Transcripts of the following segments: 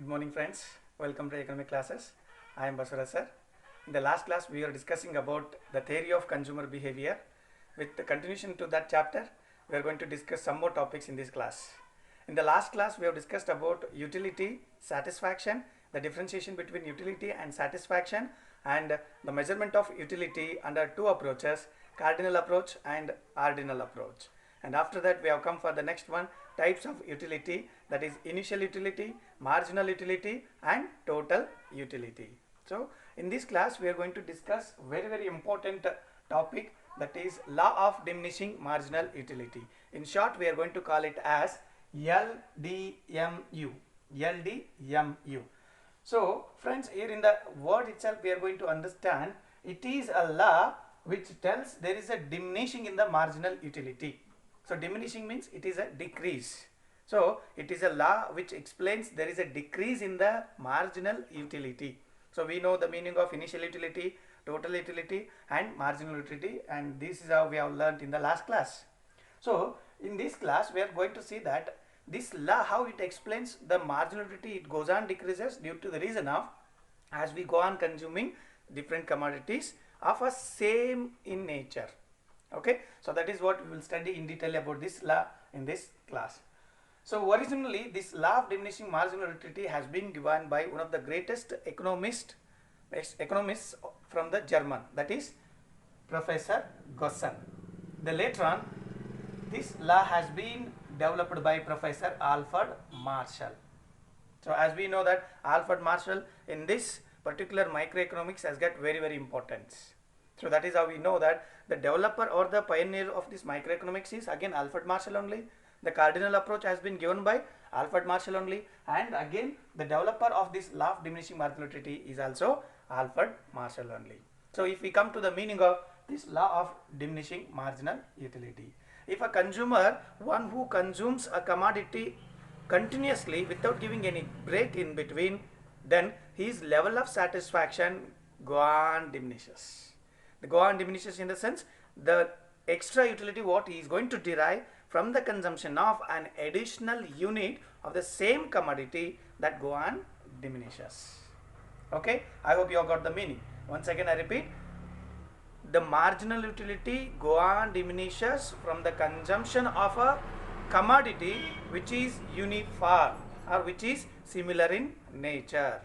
Good morning friends, welcome to economic classes. I am Basura sir. In the last class we are discussing about the theory of consumer behavior. With the continuation to that chapter, we are going to discuss some more topics in this class. In the last class we have discussed about utility, satisfaction, the differentiation between utility and satisfaction, and the measurement of utility under two approaches, cardinal approach and ordinal approach. And after that we have come for the next one, types of utility, that is initial utility, marginal utility and total utility. So in this class we are going to discuss very important topic, that is law of diminishing marginal utility. In short we are going to call it as LDMU. LDMU. So friends, here in the word itself we are going to understand it is a law which tells there is a diminishing in the marginal utility. So diminishing means it is a decrease. So it is a law which explains there is a decrease in the marginal utility. So we know the meaning of initial utility, total utility and marginal utility, and this is how we have learnt in the last class. So in this class we are going to see that this law, how it explains the marginal utility, it goes on decreases due to the reason of as we go on consuming different commodities of a same in nature. Okay, so that is what we will study in detail about this law in this class. So originally this law of diminishing marginal utility has been given by one of the greatest economists from the German, that is Professor Gaussen. Then later on this law has been developed by Professor Alfred Marshall. So as we know that Alfred Marshall in this particular microeconomics has got very importance. So that is how we know that the developer or the pioneer of this microeconomics is again Alfred Marshall only. The cardinal approach has been given by Alfred Marshall only, and again the developer of this law of diminishing marginal utility is also Alfred Marshall only. So if we come to the meaning of this law of diminishing marginal utility, if a consumer, one who consumes a commodity continuously without giving any break in between, then his level of satisfaction go on diminishes. The go on diminishes in the sense the extra utility what he is going to derive from the consumption of an additional unit of the same commodity, that go on diminishes. Okay, I hope you have got the meaning. Once again I repeat, the marginal utility go on diminishes from the consumption of a commodity which is uniform or which is similar in nature.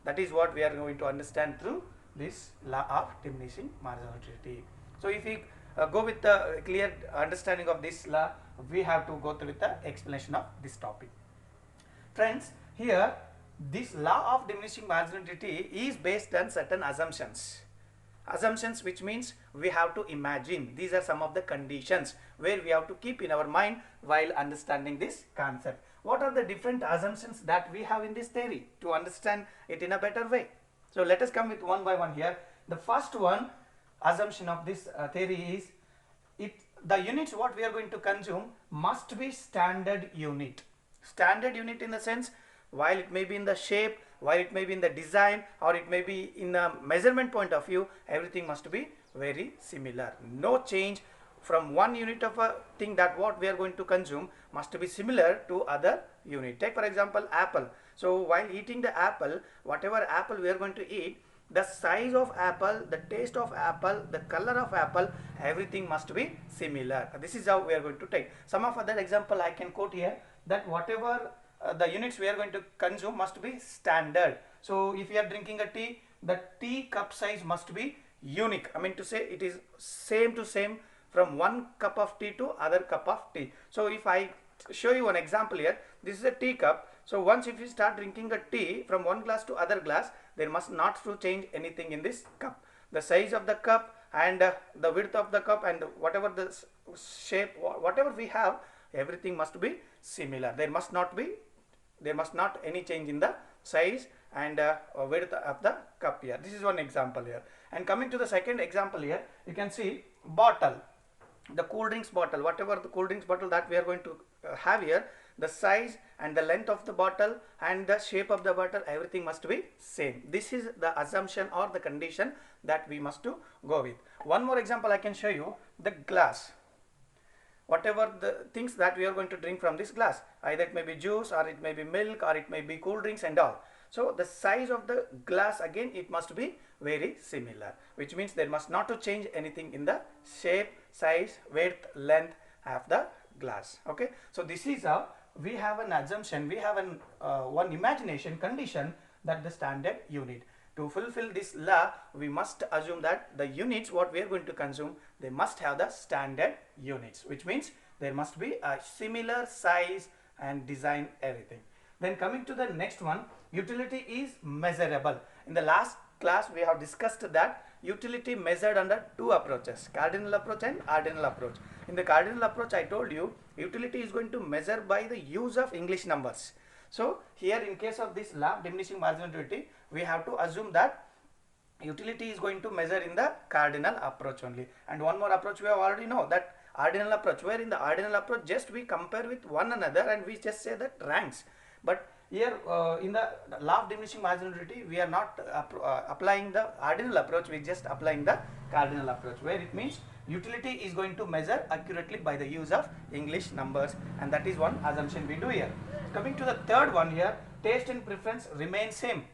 That is what we are going to understand through this law of diminishing marginal utility. So if we go with the clear understanding of this law, we have to go through with the explanation of this topic. Friends, here this law of diminishing marginal utility is based on certain assumptions. Assumptions, which means we have to imagine. These are some of the conditions where we have to keep in our mind while understanding this concept. What are the different assumptions that we have in this theory to understand it in a better way? So let us come with one by one here. The first one assumption of this theory is the units what we are going to consume must be standard unit. Standard unit in the sense, while it may be in the shape, while it may be in the design, or it may be in the measurement point of view, everything must be very similar. No change from one unit of a thing that what we are going to consume must be similar to other unit. Take for example apple. So while eating the apple, whatever apple we are going to eat, the size of apple, the taste of apple, the color of apple, everything must be similar. This is how we are going to take. Some of other example I can quote here, that whatever the units we are going to consume must be standard. So if you are drinking a tea, the tea cup size must be unique. I mean to say it is same to same from one cup of tea to other cup of tea. So if I show you one example here, this is a tea cup. So once if you start drinking a tea from one glass to other glass, there must not to change anything in this cup. The size of the cup and the width of the cup and whatever the shape, whatever we have, everything must be similar. There must not any change in the size and width of the cup here. This is one example here. And coming to the second example here, you can see bottle, the cool drinks bottle, whatever the cool drinks bottle that we are going to have here, the size and the length of the bottle and the shape of the bottle, everything must be same. This is the assumption or the condition that we must to go with. One more example I can show you, the glass. whatever the things that we are going to drink from this glass. Either it may be juice, or it may be milk, or it may be cool drinks and all. So the size of the glass, again, it must be very similar, which means there must not to change anything in the shape, size, width, length of the glass. Okay, so this is how we have an assumption, we have an one imagination condition that the standard unit. To fulfill this law, we must assume that the units what we are going to consume, they must have the standard units, which means there must be a similar size and design, everything. Then coming to the next one, utility is measurable. In the last class we have discussed that utility measured under two approaches, cardinal approach and ordinal approach. In the cardinal approach, I told you utility is going to measure by the use of English numbers. So here in case of this law of diminishing marginal utility, we have to assume that utility is going to measure in the cardinal approach only. And one more approach we have already know, that ordinal approach, where in the ordinal approach just we compare with one another and we just say that ranks. But here in the law of diminishing marginal utility, we are not applying the ordinal approach, we are just applying the cardinal approach, where it means utility is going to measure accurately by the use of English numbers, and that is one assumption we do here. Coming to the third one here, taste and preference remain same.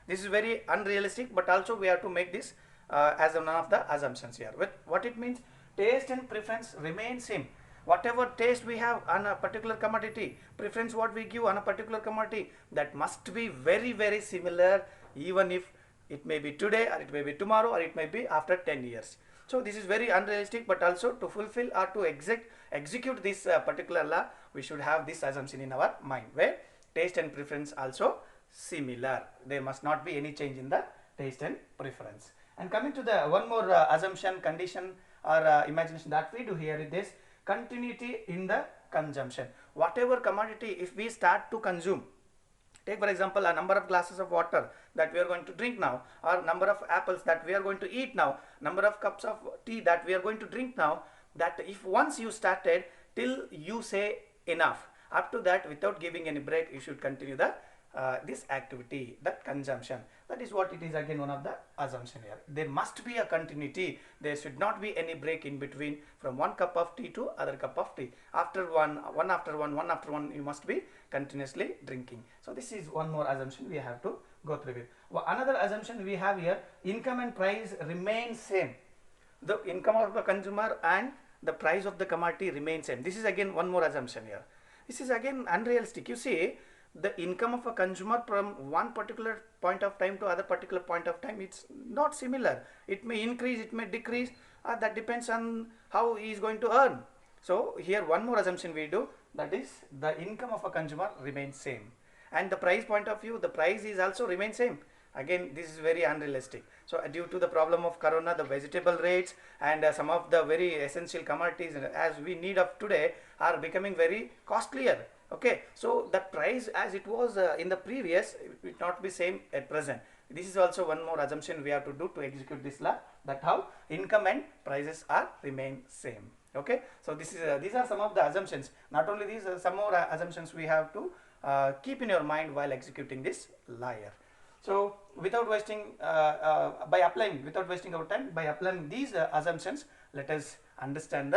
This is very unrealistic, but also we have to make this as one of the assumptions here. With what it means, taste and preference remain same. Whatever taste we have on a particular commodity, preference what we give on a particular commodity, that must be very, very similar, even if it may be today, or it may be tomorrow, or it may be after 10 years. So this is very unrealistic, but also to fulfill or to execute this particular law, we should have this assumption in our mind, where taste and preference also similar. There must not be any change in the taste and preference. And coming to the one more assumption, condition, or imagination that we do here is this continuity in the consumption. Whatever commodity, if we start to consume, take for example a number of glasses of water that we are going to drink now, or number of apples that we are going to eat now, number of cups of tea that we are going to drink now, that if once you started till you say enough, up to that without giving any break, you should continue the this activity, that consumption. That is what it is, again one of the assumption here. There must be a continuity, there should not be any break in between from one cup of tea to other cup of tea. After one after one, you must be continuously drinking. So this is one more assumption we have to go through with. Well, another assumption we have here, income and price remain same. The income of the consumer and the price of the commodity remain same. This is again one more assumption here. This is again unrealistic. You see, the income of a consumer from one particular point of time to other particular point of time, it's not similar. It may increase, it may decrease, that depends on how he is going to earn. So here one more assumption we do, that is the income of a consumer remains same, and the price point of view, the price is also remain same. Again, this is very unrealistic. So due to the problem of corona, the vegetable rates and some of the very essential commodities as we need of today are becoming very costlier. Okay, so the price as it was in the previous, it will not be same at present. This is also one more assumption we have to do to execute this law, that how income and prices are remain same. Okay, so this is these are some of the assumptions. Not only these, some more assumptions we have to keep in your mind while executing this law here. So without wasting without wasting our time, by applying these assumptions, let us understand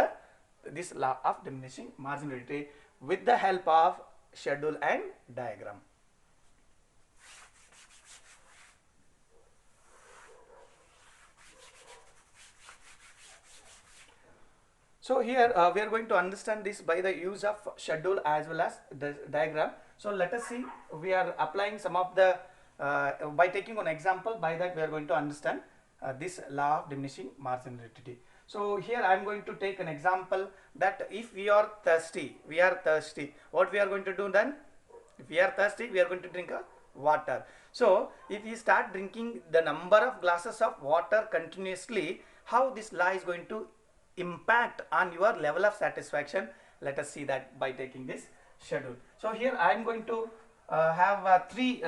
this law of diminishing marginality with the help of schedule and diagram. So here we are going to understand this by the use of schedule as well as the diagram. So let us see, we are applying some of the by taking an example, by that we are going to understand this law of diminishing marginality. So here I am going to take an example that if we are thirsty, what we are going to do then? If we are thirsty, we are going to drink water. So if you start drinking the number of glasses of water continuously, how this law is going to impact on your level of satisfaction? Let us see that by taking this schedule. So here I am going to have three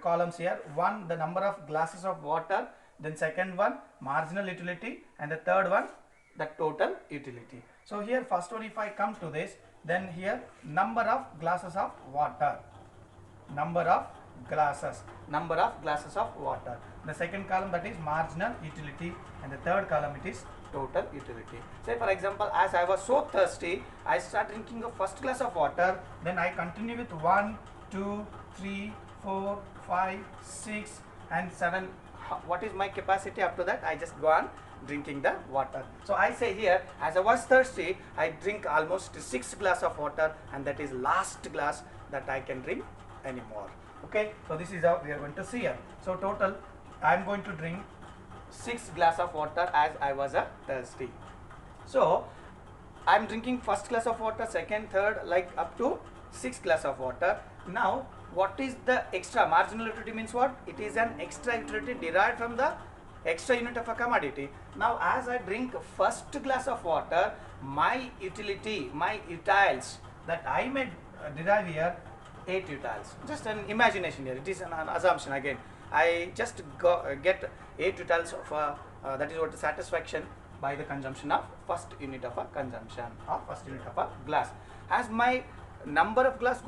columns here. One, the number of glasses of water, then second one, marginal utility, and the third one, the total utility. So here first one, if I come to this, then here number of glasses of water, number of glasses of water. The second column, that is marginal utility, and the third column it is total utility. Say for example, as I was so thirsty, I start drinking the first glass of water, then I continue with 1, 2, 3, 4, 5, 6 and 7. What is my capacity? After that I just go on drinking the water. So I say here, as I was thirsty, I drink almost 6 glass of water, and that is last glass that I can drink anymore. Okay, so this is how we are going to see here. So total I am going to drink 6 glass of water as I was thirsty. So I am drinking first glass of water, second, third, like up to 6 glass of water. Now what is the extra? Marginal utility means what? It is an extra utility derived from the extra unit of a commodity. Now as I drink first glass of water, my utility, my utiles that I may derive here 8 utiles. Just an imagination here, it is an assumption again. I just get 8 utiles of that is what the satisfaction by the consumption of first unit of a consumption or first unit of a glass. As my number of glass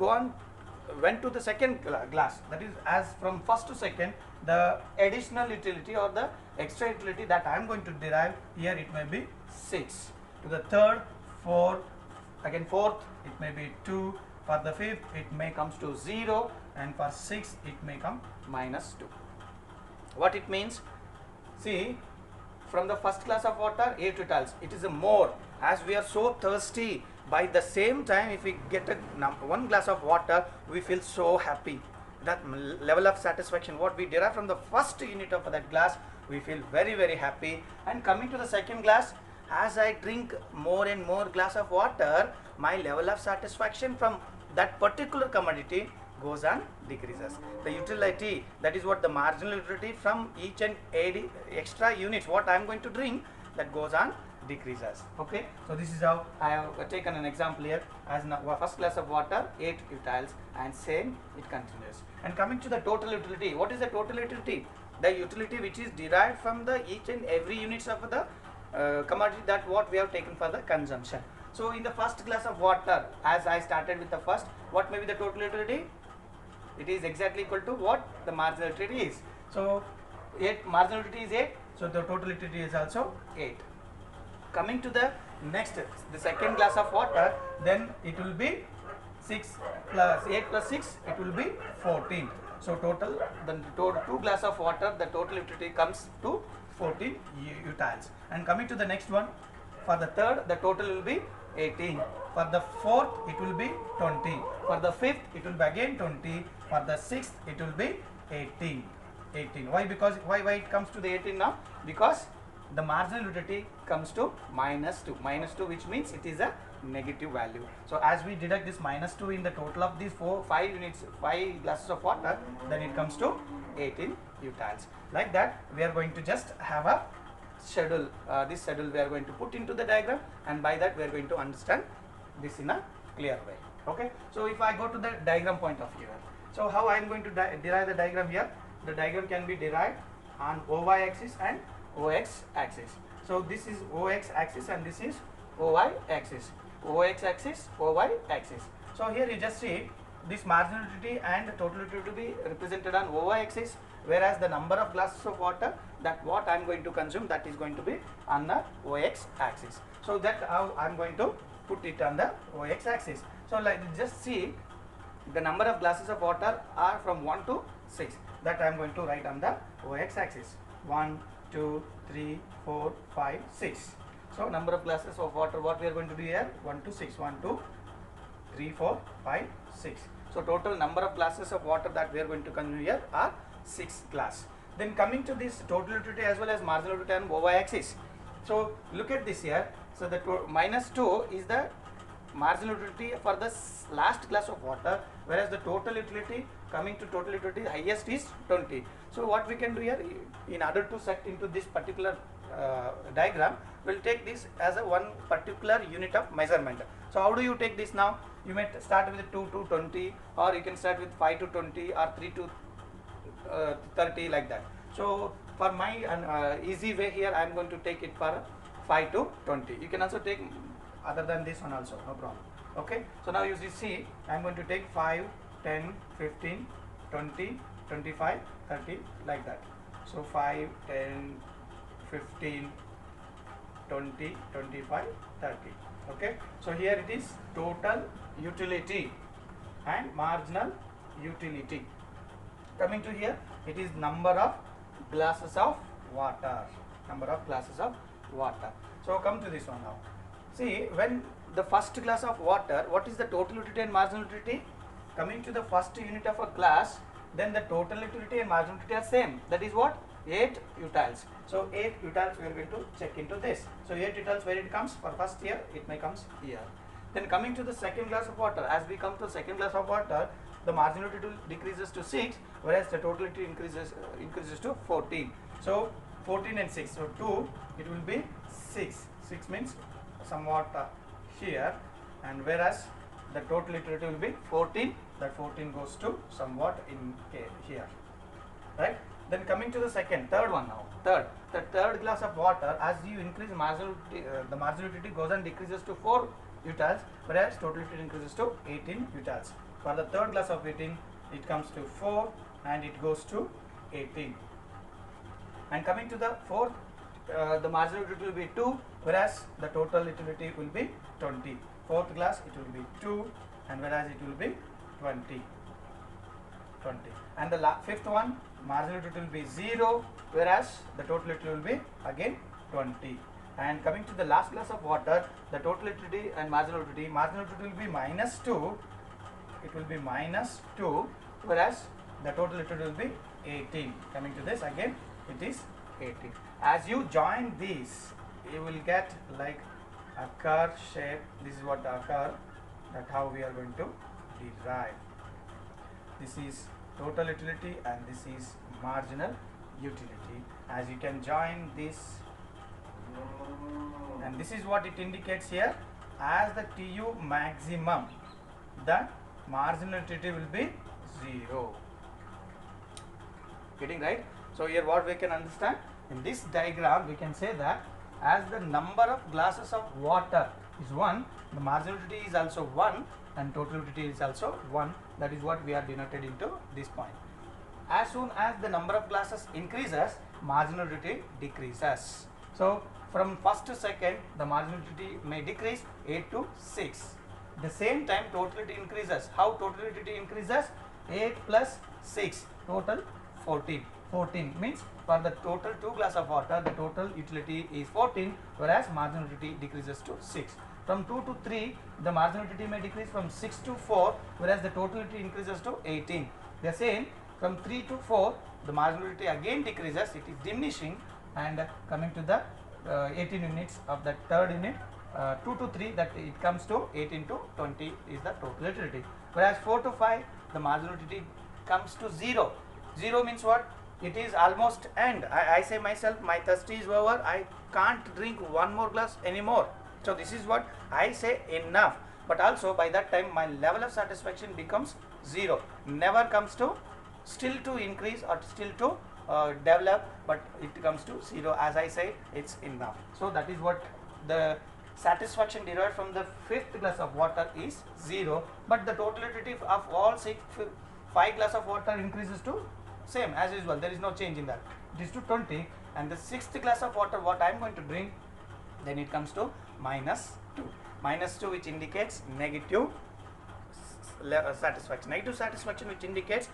went to the second glass, that is as from first to second, the additional utility or the extra utility that I am going to derive here, it may be 6. To the third, 4, again fourth it may be 2, for the fifth it may comes to 0, and for sixth it may come -2. What it means? See, from the first glass of water 8 utiles, it is a more, as we are so thirsty. By the same time, if we get one glass of water, we feel so happy. That level of satisfaction what we derive from the first unit of that glass, we feel very very happy. And coming to the second glass, as I drink more and more glass of water, my level of satisfaction from that particular commodity goes on decreases. The utility, that is what the marginal utility from each and every extra units what I am going to drink, that goes on decreases. Okay, so this is how I have taken an example here. As first glass of water 8 utiles, and same it continues. And coming to the total utility, what is the total utility? The utility which is derived from the each and every units of the commodity that what we have taken for the consumption. So in the first glass of water, as I started with the first, what may be the total utility? It is exactly equal to what the marginal utility is. So 8 marginal utility is 8, so the total utility is also 8. Coming to the next, the second glass of water, then it will be 6 plus 8 plus 6, it will be 14. So total, the 2 glass of water, the total utility comes to 14 utiles. And coming to the next one, for the third, the total will be 18. For the fourth, it will be 20. For the fifth, it will be again 20. For the sixth, it will be 18. Why? Because why it comes to the 18 now? Because the marginal utility comes to -2, which means it is a negative value. So as we deduct this -2 in the total of these 5 glasses of water, then it comes to 18 utiles. Like that, we are going to just have a schedule. This schedule we are going to put into the diagram, and by that we are going to understand this in a clear way. Okay, so if I go to the diagram point of view, so how I am going to derive the diagram here? The diagram can be derived on OY axis and OX axis. So this is OX axis and this is OY axis. OX axis, OY axis. So here you just see this marginal utility and total utility to be represented on OY axis, whereas the number of glasses of water that what I am going to consume, that is going to be on the OX axis. So that how I am going to put it on the OX axis. So like just see the number of glasses of water are from 1 to 6, that I am going to write on the OX axis. 1, 2, 3, 4, 5, 6. So number of glasses of water what we are going to do here, 1 to 6, 1, 2, 3, 4, 5, 6. So total number of glasses of water that we are going to consume here are 6 glass. Then coming to this total utility as well as marginal utility on OY axis. So look at this here. So the -2 is the marginal utility for the last glass of water, whereas the total utility, coming to total utility, highest is 20. So what we can do here, in order to set into this particular diagram, we'll take this as a one particular unit of measurement. So how do you take this now? You may start with 2 to 20, or you can start with 5 to 20, or 3 to 30, like that. So for my easy way here, I am going to take it for 5 to 20. You can also take other than this one also, no problem. Okay, so now you see I am going to take 5, 10, 15, 20, 25, 30, like that. So 5, 10, 15, 20, 25, 30. Okay, so here it is total utility and marginal utility. Coming to here, it is number of glasses of water. Number of glasses of water. So come to this one now. See, when the first glass of water, what is the total utility and marginal utility? Coming to the first unit of a glass, then the total utility and marginal utility are same. That is what? 8 utils. So 8 utils we are going to check into this. So 8 utils, where it comes for first year, it may comes here. Then coming to the second glass of water, as we come to the second glass of water, the marginal utility decreases to 6, whereas the total utility increases to 14. So 14 and 6, so 2, it will be 6. 6 means somewhat here, and whereas the total utility will be 14, that 14 goes to somewhat in here, right? Then coming to the third one now. The third glass of water, as you increase marginal utility, the marginal utility goes and decreases to 4 utils, whereas total utility increases to 18 utils. For the third glass of 18, it comes to 4 and it goes to 18. And coming to the fourth, the marginal utility will be 2, whereas the total utility will be 20. Fourth glass, it will be 2, and whereas it will be 20. And the fifth one, marginal utility will be 0, whereas the total utility will be again 20. And coming to the last glass of water, the total utility and marginal utility will be minus 2. It will be minus 2, whereas the total utility will be 18. Coming to this again, it is 18. As you join these, you will get like a curve shape. This is what the curve, that's how we are going to derive. This is total utility and this is marginal utility. As you can join this, and this is what it indicates here as the TU maximum, the marginal utility will be 0. Getting right? So here what we can understand, in this diagram we can say that as the number of glasses of water is 1, the marginal utility is also 1 and total utility is also 1. That is what we are denoted into this point. As soon as the number of glasses increases, marginal utility decreases. So from first to second, the marginal utility may decrease 8 to 6. The same time total utility increases. How total utility increases? 8 plus 6, total 14. 14 means for the total 2 glass of water, the total utility is 14, whereas marginal utility decreases to 6. From 2 to 3, the marginal utility may decrease from 6 to 4, whereas the total utility increases to 18. The same from 3 to 4, the marginal utility again decreases, it is diminishing, and coming to the 18 units of the third unit, 2 to 3, that it comes to 18 to 20 is the total utility. Whereas 4 to 5, the marginal utility comes to 0. 0 means what? It is almost end. I say myself, my thirst is over, I can't drink one more glass anymore. So this is what I say, enough. But also by that time my level of satisfaction becomes 0. Never comes to still to increase or still to develop, but it comes to 0. As I say, it's enough. So that is what the satisfaction derived from the fifth glass of water is 0. But the total utility of all 5 glass of water increases to same as usual. There is no change in that. It is to 20. And the sixth glass of water, what I am going to drink, then it comes to minus 2. Minus 2, which indicates negative satisfaction. Negative satisfaction, which indicates,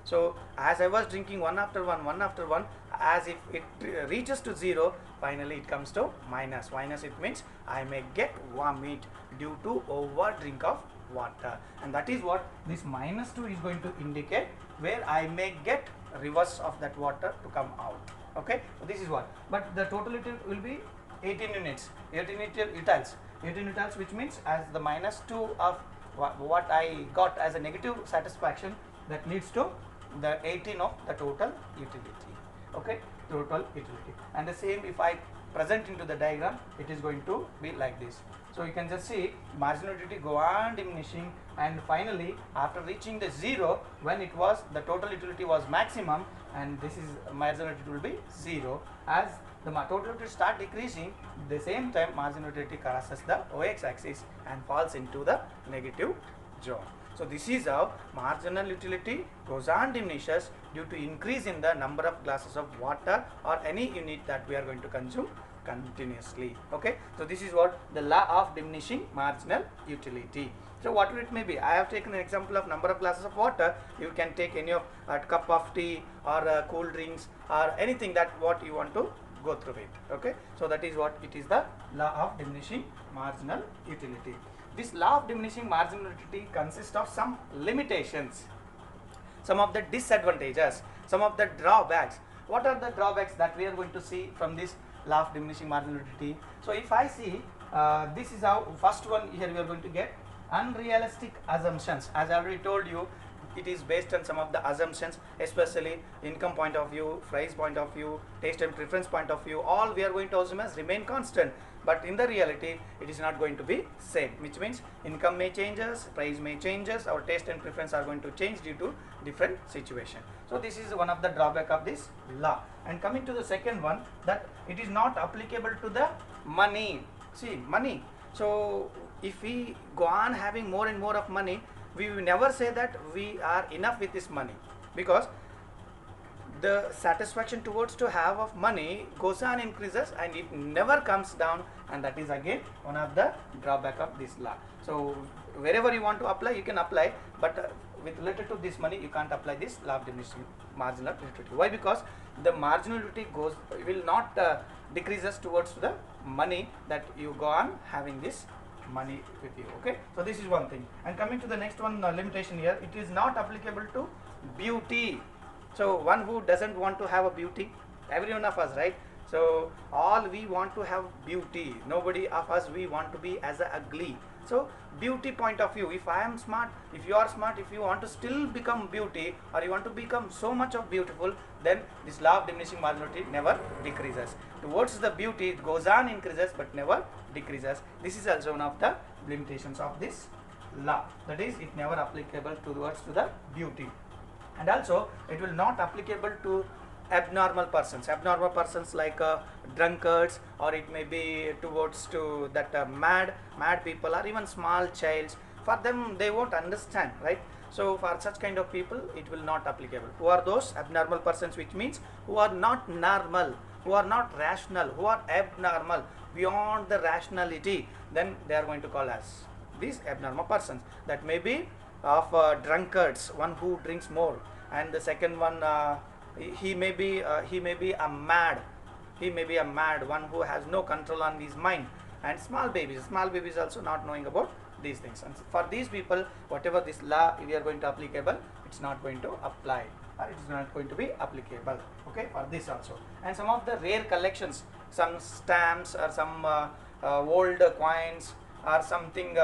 so as I was drinking one after one, as if it reaches to 0, finally it comes to minus. Minus, it means I may get vomit due to over drink of water, and that is what this minus 2 is going to indicate, where I may get reverse of that water to come out. Okay, so this is what, but the total utility will be 18 units, 18 utils, which means as the minus 2 of what I got as a negative satisfaction, that leads to the 18 of the total utility. Okay, total utility. And the same, if I present into the diagram, it is going to be like this. So you can just see marginal utility go on diminishing, and finally after reaching the 0, when it was the total utility was maximum, and this is marginal utility will be 0. As the total utility start decreasing, the same time marginal utility crosses the OX axis and falls into the negative zone. So this is how marginal utility goes on diminishes due to increase in the number of glasses of water or any unit that we are going to consume continuously. Okay, so this is what the law of diminishing marginal utility. So whatever it may be, I have taken an example of number of glasses of water. You can take any of a cup of tea or cool drinks or anything that what you want to go through it. Okay, so that is what it is, the law of diminishing marginal utility. This law of diminishing marginal utility consists of some limitations, some of the disadvantages, some of the drawbacks. What are the drawbacks that we are going to see from this law of diminishing marginal utility? So if I see, this is how first one here we are going to get unrealistic assumptions. As I already told you, it is based on some of the assumptions, especially income point of view, price point of view, taste and preference point of view. All we are going to assume as remain constant, but in the reality it is not going to be same, which means income may changes, price may changes, our taste and preference are going to change due to different situation. So this is one of the drawback of this law. And coming to the second one, that it is not applicable to the money. See, money. So if we go on having more and more of money, we will never say that we are enough with this money, because the satisfaction towards to have of money goes on increases and it never comes down, and that is again one of the drawback of this law. So wherever you want to apply, you can apply, but with related to this money you can't apply this law of diminishing marginal utility. Why? Because the marginal utility will not decreases towards the money that you go on having this money with you. Okay, so this is one thing. And coming to the next one, limitation here, it is not applicable to beauty. So one who doesn't want to have a beauty, every one of us, right? So all we want to have beauty, nobody of us we want to be as a ugly. So beauty point of view, if I am smart, if you are smart, if you want to still become beauty or you want to become so much of beautiful, then this law of diminishing marginality never decreases. Towards the beauty it goes on increases but never decreases. This is also one of the limitations of this law, that is it never applicable towards to the beauty. And also it will not applicable to abnormal persons like drunkards, or it may be towards to that mad people, or even small childs. For them they won't understand, right? So for such kind of people it will not applicable. Who are those abnormal persons? Which means who are not normal, who are not rational, who are abnormal, beyond the rationality, then they are going to call as these abnormal persons. That may be of drunkards, one who drinks more, and the second one he may be a mad one who has no control on his mind, and small babies also not knowing about these things. And for these people, whatever this law we are going to applicable, it's not going to apply, or it is not going to be applicable. Okay, for this also. And some of the rare collections, some stamps or some old coins or something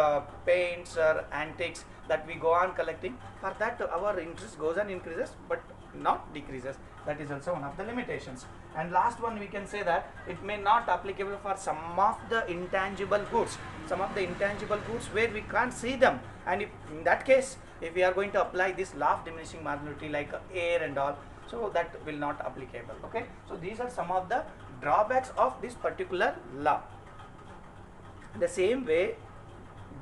paints or antiques that we go on collecting, for that our interest goes on increases but not decreases. That is also one of the limitations. And last one, we can say that it may not applicable for some of the intangible goods, where we can't see them, and if in that case if we are going to apply this law of diminishing marginality like air and all, so that will not applicable. Okay, so these are some of the drawbacks of this particular law. The same way,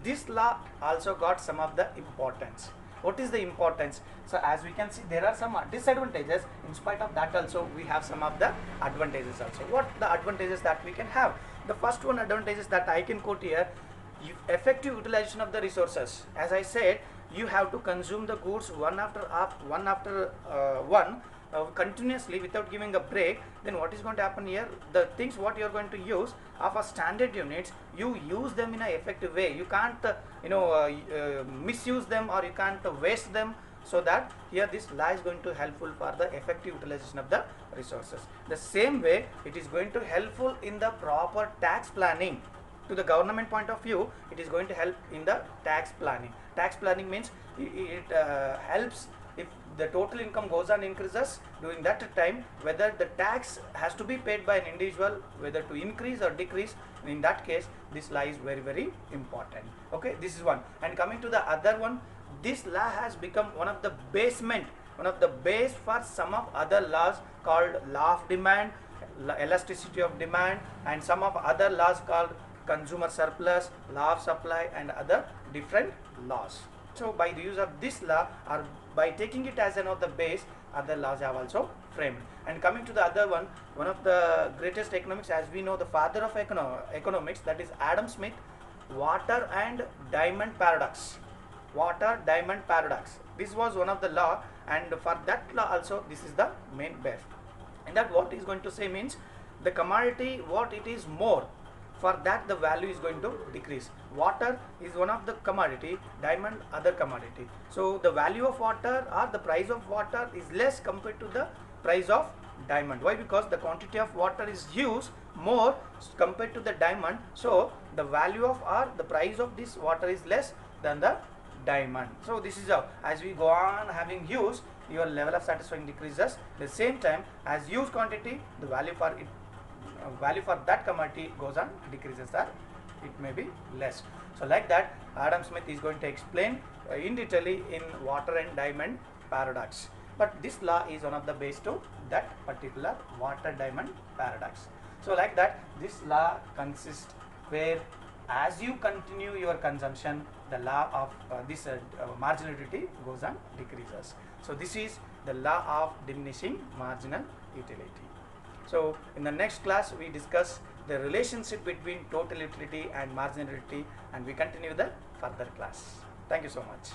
this law also got some of the importance. What is the importance? So as we can see, there are some disadvantages. In spite of that also we have some of the advantages also. What the advantages that we can have? The first one advantages that I can quote here, effective utilization of the resources. As I said, you have to consume the goods one after one continuously without giving a break. Then what is going to happen here? The things what you are going to use of a standard units, you use them in an effective way. You can't misuse them, or you can't waste them. So that here this law is going to helpful for the effective utilization of the resources. The same way it is going to helpful in the proper tax planning. To the government point of view, it is going to help in the tax planning. Tax planning means it helps if the total income goes on increases during that time, whether the tax has to be paid by an individual, whether to increase or decrease. In that case, this law is very, very important. Okay, this is one. And coming to the other one, this law has become one of the base for some of other laws called law of demand, elasticity of demand, and some of other laws called consumer surplus, law of supply, and other different laws. So by the use of this law, our by taking it as another base, other laws have also framed. And coming to the other one of the greatest economics, as we know, the father of economics, that is Adam Smith, water and diamond paradox. Water diamond paradox. This was one of the law, and for that law also this is the main base. And that what is going to say means the commodity what it is more, for that the value is going to decrease. Water is one of the commodity, diamond other commodity. So the value of water or the price of water is less compared to the price of diamond. Why? Because the quantity of water is used more compared to the diamond, so the value of or the price of this water is less than the diamond. So this is how, as we go on having use, your level of satisfaction decreases. At the same time, as use quantity, the value for it, value for that commodity goes on decreases, or it may be less. So like that, Adam Smith is going to explain in detail in water and diamond paradox. But this law is one of the base to that particular water diamond paradox. So like that, this law consists where as you continue your consumption, the law of this marginal utility goes on decreases. So this is the law of diminishing marginal utility. So in the next class we discuss the relationship between total utility and marginal utility, and we continue the further class. Thank you so much.